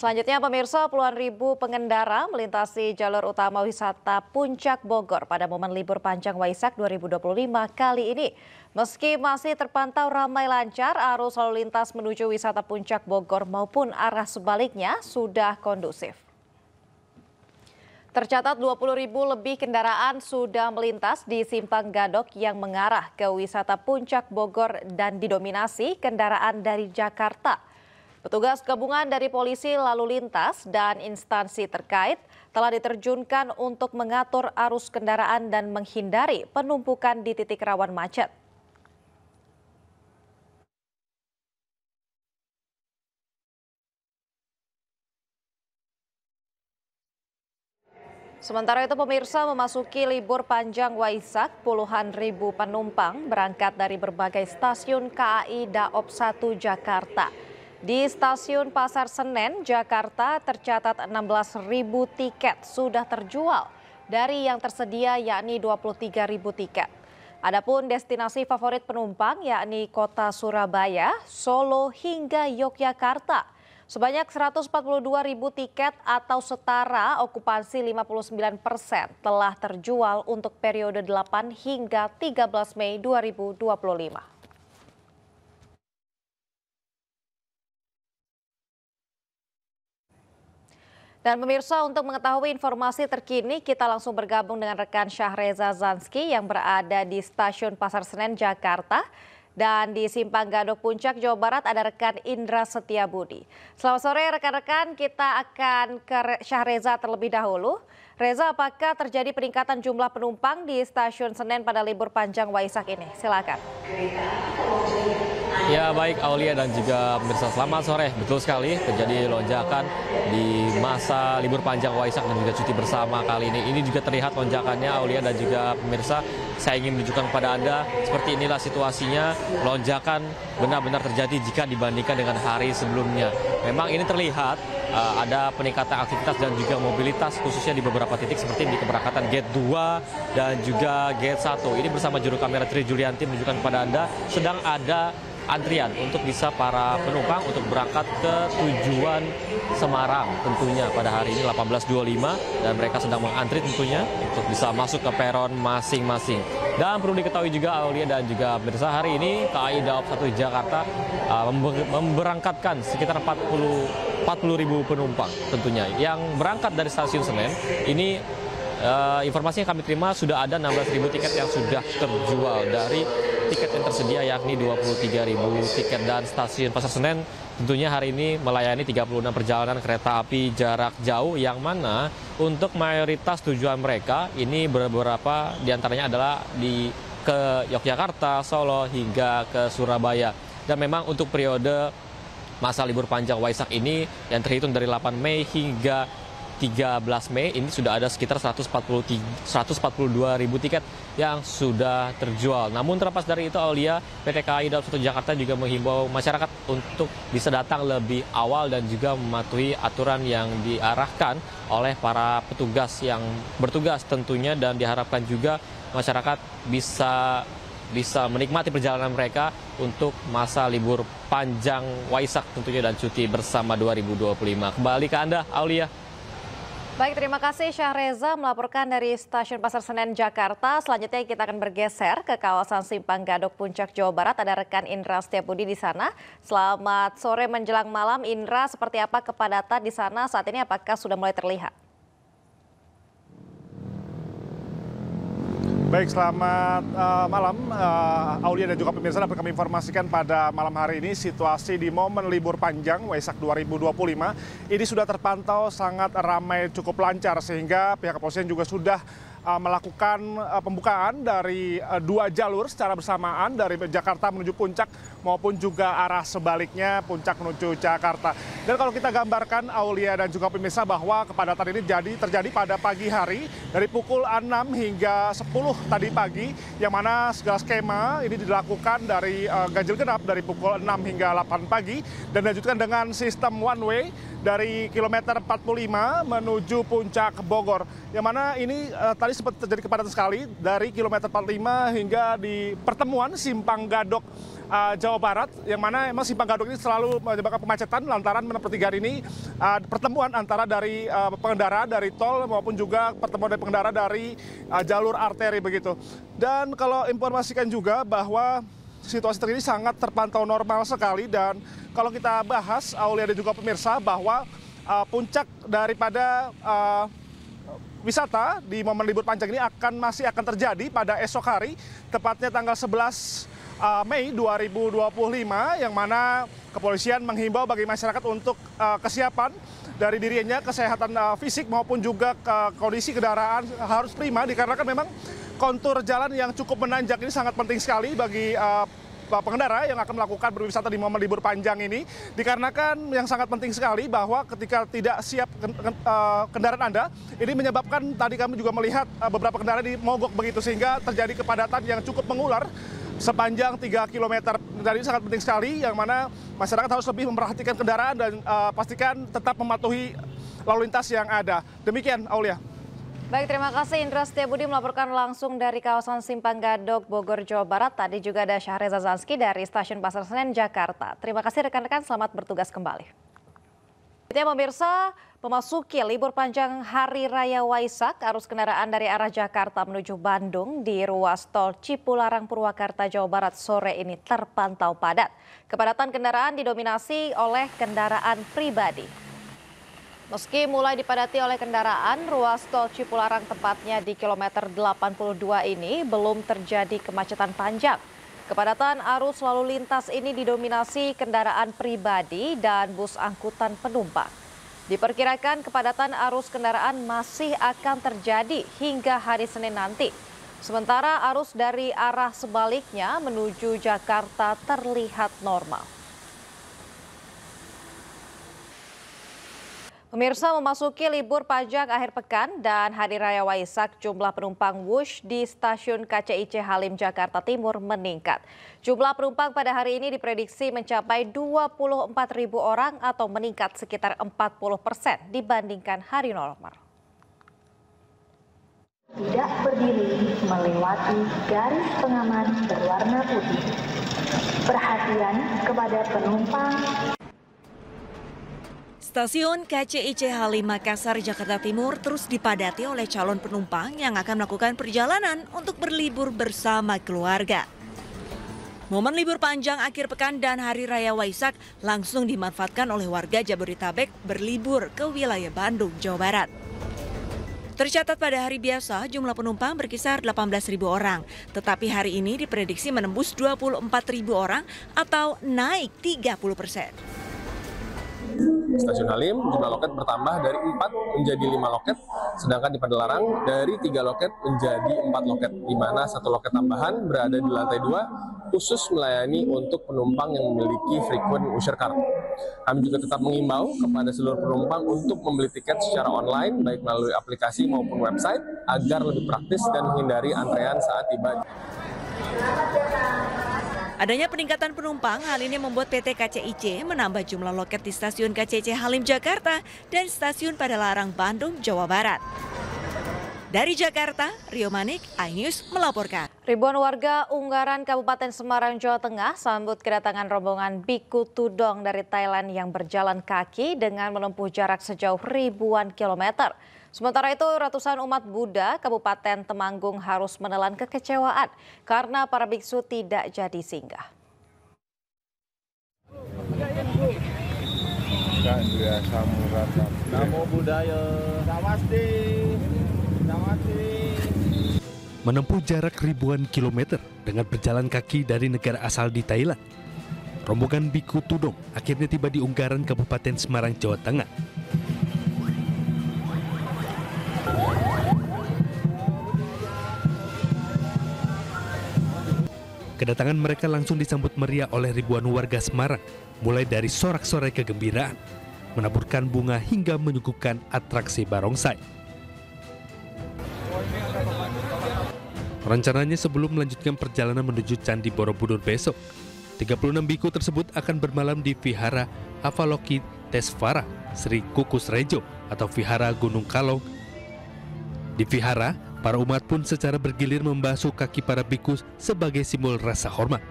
Selanjutnya pemirsa, puluhan ribu pengendara melintasi jalur utama wisata Puncak Bogor pada momen libur panjang Waisak 2025 kali ini. Meski masih terpantau ramai lancar, arus lalu lintas menuju wisata Puncak Bogor maupun arah sebaliknya sudah kondusif. Tercatat 20.000 lebih kendaraan sudah melintas di Simpang Gadok yang mengarah ke wisata Puncak Bogor dan didominasi kendaraan dari Jakarta. Petugas gabungan dari polisi lalu lintas dan instansi terkait telah diterjunkan untuk mengatur arus kendaraan dan menghindari penumpukan di titik rawan macet. Sementara itu pemirsa, memasuki libur panjang Waisak, puluhan ribu penumpang berangkat dari berbagai stasiun KAI Daop 1 Jakarta. Di stasiun Pasar Senen, Jakarta tercatat 16.000 tiket sudah terjual dari yang tersedia yakni 23.000 tiket. Adapun destinasi favorit penumpang yakni kota Surabaya, Solo hingga Yogyakarta. Sebanyak 142.000 tiket atau setara okupansi 59% telah terjual untuk periode 8 hingga 13 Mei 2025. Dan pemirsa, untuk mengetahui informasi terkini, kita langsung bergabung dengan rekan Syahreza Zanski yang berada di Stasiun Pasar Senen, Jakarta. Dan di Simpang Gadok Puncak, Jawa Barat ada rekan Indra Setiabudi. Selamat sore rekan-rekan, kita akan ke Syahreza terlebih dahulu. Reza, apakah terjadi peningkatan jumlah penumpang di Stasiun Senen pada libur panjang Waisak ini? Silakan. Ya baik Aulia dan juga pemirsa, selamat sore. Betul sekali terjadi lonjakan di masa libur panjang Waisak dan juga cuti bersama kali ini. Ini juga terlihat lonjakannya Aulia dan juga pemirsa. Saya ingin menunjukkan kepada Anda seperti inilah situasinya. Lonjakan benar-benar terjadi jika dibandingkan dengan hari sebelumnya. Memang ini terlihat ada peningkatan aktivitas dan juga mobilitas khususnya di beberapa titik seperti di keberangkatan gate 2 dan juga gate 1. Ini bersama juru kamera Tri Julianti menunjukkan kepada Anda sedang ada antrian untuk bisa para penumpang untuk berangkat ke tujuan Semarang tentunya pada hari ini 18.25 dan mereka sedang mengantri tentunya untuk bisa masuk ke peron masing-masing. Dan perlu diketahui juga Aulia dan juga pemirsa, hari ini KAI Daop 1 Jakarta memberangkatkan sekitar 40.000 penumpang tentunya yang berangkat dari stasiun Senen. Ini informasi yang kami terima sudah ada 16.000 tiket yang sudah terjual dari tiket yang tersedia yakni 23.000 tiket, dan stasiun Pasar Senen tentunya hari ini melayani 36 perjalanan kereta api jarak jauh yang mana untuk mayoritas tujuan mereka ini beberapa diantaranya adalah ke Yogyakarta, Solo hingga ke Surabaya. Dan memang untuk periode masa libur panjang Waisak ini yang terhitung dari 8 Mei hingga 13 Mei ini sudah ada sekitar 142.000 tiket yang sudah terjual. Namun terlepas dari itu Aulia, PT KAI Daop 1 Jakarta juga menghimbau masyarakat untuk bisa datang lebih awal dan juga mematuhi aturan yang diarahkan oleh para petugas yang bertugas tentunya, dan diharapkan juga masyarakat bisa menikmati perjalanan mereka untuk masa libur panjang Waisak tentunya dan cuti bersama 2025. Kembali ke Anda Aulia. Baik, terima kasih Syahreza melaporkan dari Stasiun Pasar Senen, Jakarta. Selanjutnya kita akan bergeser ke kawasan Simpang Gadok Puncak, Jawa Barat. Ada rekan Indra Setiabudi di sana. Selamat sore menjelang malam, Indra. Seperti apa kepadatan di sana saat ini? Apakah sudah mulai terlihat? Baik, selamat malam Aulia dan juga pemirsa. Dapat kami informasikan pada malam hari ini situasi di momen libur panjang Waisak 2025 ini sudah terpantau sangat ramai, cukup lancar, sehingga pihak kepolisian juga sudah melakukan pembukaan dari 2 jalur secara bersamaan dari Jakarta menuju Puncak maupun juga arah sebaliknya Puncak menuju Jakarta. Dan kalau kita gambarkan Aulia dan juga pemirsa bahwa kepadatan ini terjadi pada pagi hari dari pukul 6 hingga 10 tadi pagi, yang mana segala skema ini dilakukan dari ganjil genap dari pukul 6 hingga 8 pagi dan dilanjutkan dengan sistem one way dari kilometer 45 menuju Puncak Bogor, yang mana ini tadi sempat terjadi kepadatan sekali dari kilometer 45 hingga di pertemuan Simpang Gadok Jawa Barat, yang mana memang simpang gadok ini selalu menyebabkan kemacetan lantaran pertigaan ini pertemuan antara dari pengendara dari tol maupun juga pertemuan dari pengendara dari jalur arteri begitu. Dan kalau informasikan juga bahwa situasi terkini sangat terpantau normal sekali, dan kalau kita bahas Aulia dan juga pemirsa bahwa puncak daripada wisata di momen libur panjang ini masih akan terjadi pada esok hari, tepatnya tanggal 11 Mei 2025, yang mana kepolisian menghimbau bagi masyarakat untuk kesiapan dari dirinya, kesehatan fisik maupun juga kondisi kendaraan harus prima, dikarenakan memang kontur jalan yang cukup menanjak ini sangat penting sekali bagi pengendara yang akan melakukan berwisata di momen libur panjang ini, dikarenakan yang sangat penting sekali bahwa ketika tidak siap kendaraan Anda, ini menyebabkan tadi kami juga melihat beberapa kendaraan di mogok begitu, sehingga terjadi kepadatan yang cukup mengular sepanjang 3 km. Dan ini sangat penting sekali, yang mana masyarakat harus lebih memperhatikan kendaraan dan pastikan tetap mematuhi lalu lintas yang ada. Demikian, Aulia. Baik, terima kasih Indra Setiabudi melaporkan langsung dari kawasan Simpang Gadok, Bogor, Jawa Barat. Tadi juga ada Syahreza Zanski dari Stasiun Pasar Senen, Jakarta. Terima kasih rekan-rekan, selamat bertugas kembali. Pemirsa, memasuki libur panjang Hari Raya Waisak, arus kendaraan dari arah Jakarta menuju Bandung di ruas tol Cipularang, Purwakarta, Jawa Barat sore ini terpantau padat. Kepadatan kendaraan didominasi oleh kendaraan pribadi. Meski mulai dipadati oleh kendaraan, ruas tol Cipularang tepatnya di kilometer 82 ini belum terjadi kemacetan panjang. Kepadatan arus lalu lintas ini didominasi kendaraan pribadi dan bus angkutan penumpang. Diperkirakan kepadatan arus kendaraan masih akan terjadi hingga hari Senin nanti. Sementara arus dari arah sebaliknya menuju Jakarta terlihat normal. Pemirsa, memasuki libur panjang akhir pekan dan Hari Raya Waisak, jumlah penumpang Wush di stasiun KCIC Halim Jakarta Timur meningkat. Jumlah penumpang pada hari ini diprediksi mencapai 24.000 orang atau meningkat sekitar 40% dibandingkan hari normal. Tidak berdiri melewati garis pengaman berwarna putih. Perhatian kepada penumpang. Stasiun KCIC Halim Makassar, Jakarta Timur terus dipadati oleh calon penumpang yang akan melakukan perjalanan untuk berlibur bersama keluarga. Momen libur panjang akhir pekan dan Hari Raya Waisak langsung dimanfaatkan oleh warga Jabodetabek berlibur ke wilayah Bandung, Jawa Barat. Tercatat pada hari biasa jumlah penumpang berkisar 18.000 orang, tetapi hari ini diprediksi menembus 24.000 orang atau naik 30%. Stasiun Halim jumlah loket bertambah dari 4 menjadi 5 loket, sedangkan di Padalarang dari 3 loket menjadi 4 loket, di mana 1 loket tambahan berada di lantai 2 khusus melayani untuk penumpang yang memiliki frequent user card. Kami juga tetap mengimbau kepada seluruh penumpang untuk membeli tiket secara online, baik melalui aplikasi maupun website, agar lebih praktis dan menghindari antrean saat tiba. Adanya peningkatan penumpang, hal ini membuat PT KCIC menambah jumlah loket di stasiun KCIC Halim Jakarta dan stasiun Padalarang Bandung, Jawa Barat. Dari Jakarta, Rio Manik, iNews melaporkan. Ribuan warga Unggaran, Kabupaten Semarang, Jawa Tengah sambut kedatangan rombongan Biku Tudong dari Thailand yang berjalan kaki dengan menempuh jarak sejauh ribuan kilometer. Sementara itu, ratusan umat Buddha Kabupaten Temanggung harus menelan kekecewaan karena para biksu tidak jadi singgah. Namo Buddhaya. Menempuh jarak ribuan kilometer dengan berjalan kaki dari negara asal di Thailand, rombongan Biku Tudong akhirnya tiba di Unggaran, Kabupaten Semarang, Jawa Tengah. Kedatangan mereka langsung disambut meriah oleh ribuan warga Semarang, mulai dari sorak-sorai kegembiraan, menaburkan bunga hingga menyuguhkan atraksi barongsai. Rencananya sebelum melanjutkan perjalanan menuju Candi Borobudur besok, 36 biku tersebut akan bermalam di Vihara Avalokitesvara Sri Kukus Rejo atau Vihara Gunung Kalong. Di Vihara, para umat pun secara bergilir membasuh kaki para bikus sebagai simbol rasa hormat.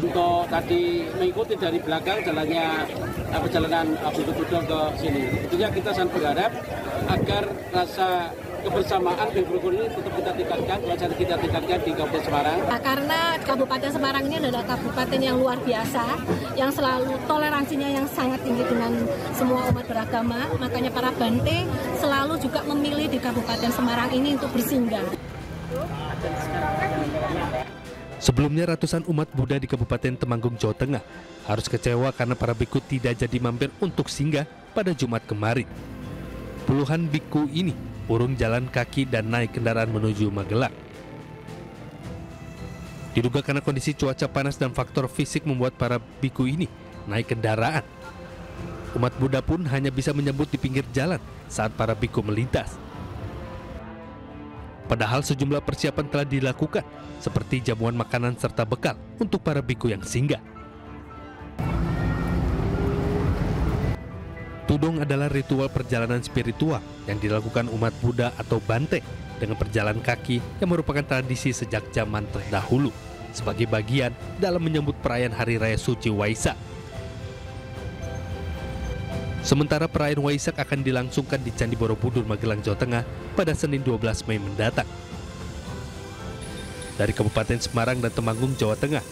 untuk tadi mengikuti dari belakang jalannya perjalanan betul-betul ke sini. Tentunya kita sangat berharap agar rasa kebersamaan dan rukun ini tetap kita tingkatkan, wajah kita tingkatkan di Kabupaten Semarang. Karena Kabupaten Semarang ini adalah kabupaten yang luar biasa, yang selalu toleransinya yang sangat tinggi dengan semua umat beragama, makanya para Bante selalu juga memilih di Kabupaten Semarang ini untuk bersinggah. Sebelumnya ratusan umat Buddha di Kabupaten Temanggung, Jawa Tengah harus kecewa karena para biku tidak jadi mampir untuk singgah pada Jumat kemarin. Puluhan biku ini urung jalan kaki dan naik kendaraan menuju Magelang. Diduga karena kondisi cuaca panas dan faktor fisik membuat para biku ini naik kendaraan. Umat Buddha pun hanya bisa menyambut di pinggir jalan saat para biku melintas. Padahal sejumlah persiapan telah dilakukan, seperti jamuan makanan serta bekal untuk para biku yang singgah. Tudong adalah ritual perjalanan spiritual yang dilakukan umat Buddha atau Bante dengan berjalan kaki yang merupakan tradisi sejak zaman terdahulu sebagai bagian dalam menyambut perayaan Hari Raya Suci Waisak. Sementara perayaan Waisak akan dilangsungkan di Candi Borobudur, Magelang, Jawa Tengah pada Senin 12 Mei mendatang. Dari Kabupaten Semarang dan Temanggung, Jawa Tengah,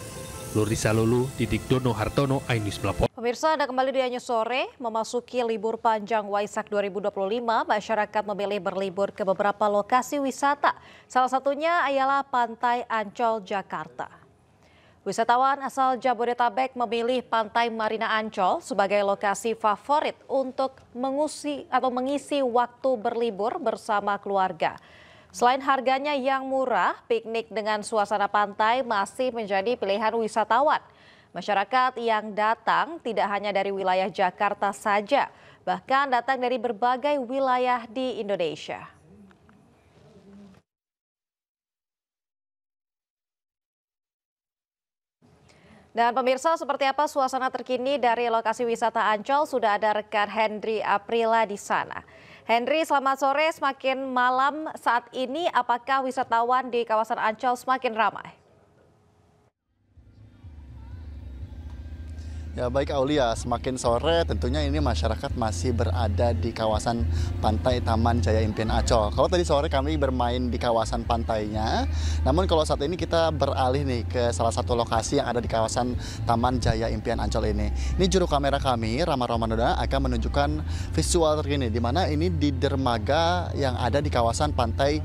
Lurisa Lulu, Didik Dono Hartono, iNews melapor. Pemirsa, Anda kembali di Anyus Sore. Memasuki libur panjang Waisak 2025, masyarakat memilih berlibur ke beberapa lokasi wisata. Salah satunya ialah Pantai Ancol, Jakarta. Wisatawan asal Jabodetabek memilih Pantai Marina Ancol sebagai lokasi favorit untuk mengisi waktu berlibur bersama keluarga. Selain harganya yang murah, piknik dengan suasana pantai masih menjadi pilihan wisatawan. Masyarakat yang datang tidak hanya dari wilayah Jakarta saja, bahkan datang dari berbagai wilayah di Indonesia. Dan pemirsa, seperti apa suasana terkini dari lokasi wisata Ancol? Sudah ada rekan Hendry Aprila di sana. Hendry, selamat sore. Semakin malam saat ini, apakah wisatawan di kawasan Ancol semakin ramai? Ya baik Aulia, semakin sore tentunya ini masyarakat masih berada di kawasan pantai Taman Jaya Impian Ancol. Kalau tadi sore kami bermain di kawasan pantainya, namun kalau saat ini kita beralih nih ke salah satu lokasi yang ada di kawasan Taman Jaya Impian Ancol ini. Ini juru kamera kami, Rama Romandoda, akan menunjukkan visual terkini di mana ini di dermaga yang ada di kawasan pantai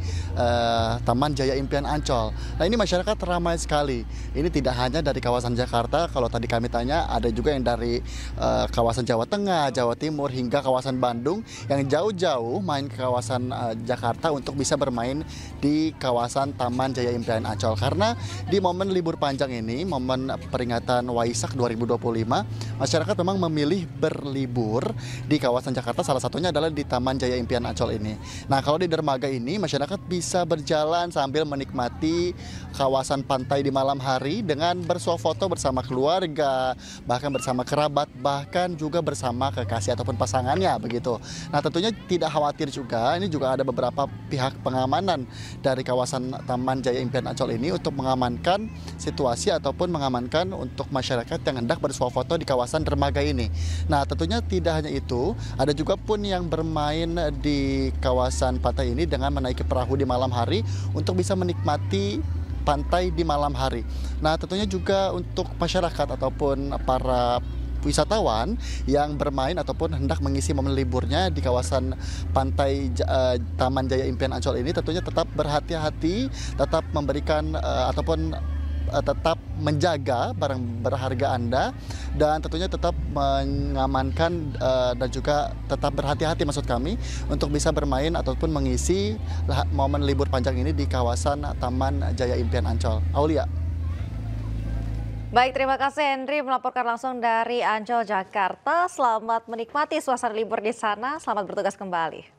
Taman Jaya Impian Ancol. Nah ini masyarakat ramai sekali. Ini tidak hanya dari kawasan Jakarta, kalau tadi kami tanya ada juga yang dari kawasan Jawa Tengah, Jawa Timur hingga kawasan Bandung yang jauh-jauh main ke kawasan Jakarta untuk bisa bermain di kawasan Taman Jaya Impian Ancol. Karena di momen libur panjang ini, momen peringatan Waisak 2025, masyarakat memang memilih berlibur di kawasan Jakarta, salah satunya adalah di Taman Jaya Impian Ancol ini. Nah, kalau di dermaga ini masyarakat bisa berjalan sambil menikmati kawasan pantai di malam hari dengan bersuah foto bersama keluarga, bahkan bersama kerabat, bahkan juga bersama kekasih ataupun pasangannya begitu. Nah tentunya tidak khawatir juga, ini juga ada beberapa pihak pengamanan dari kawasan Taman Jaya Impian Ancol ini untuk mengamankan situasi ataupun mengamankan untuk masyarakat yang hendak bersuah foto di kawasan dermaga ini. Nah tentunya tidak hanya itu, ada juga pun yang bermain di kawasan pantai ini dengan menaiki perahu di malam hari untuk bisa menikmati pantai di malam hari. Nah tentunya juga untuk masyarakat ataupun para wisatawan yang bermain ataupun hendak mengisi momen liburnya di kawasan pantai Taman Jaya Impian Ancol ini tentunya tetap berhati-hati, tetap memberikan ataupun tetap menjaga barang berharga Anda dan tentunya tetap mengamankan dan juga tetap berhati-hati maksud kami untuk bisa bermain ataupun mengisi momen libur panjang ini di kawasan Taman Jaya Impian Ancol. Aulia. Baik, terima kasih Hendry melaporkan langsung dari Ancol, Jakarta. Selamat menikmati suasana libur di sana. Selamat bertugas kembali.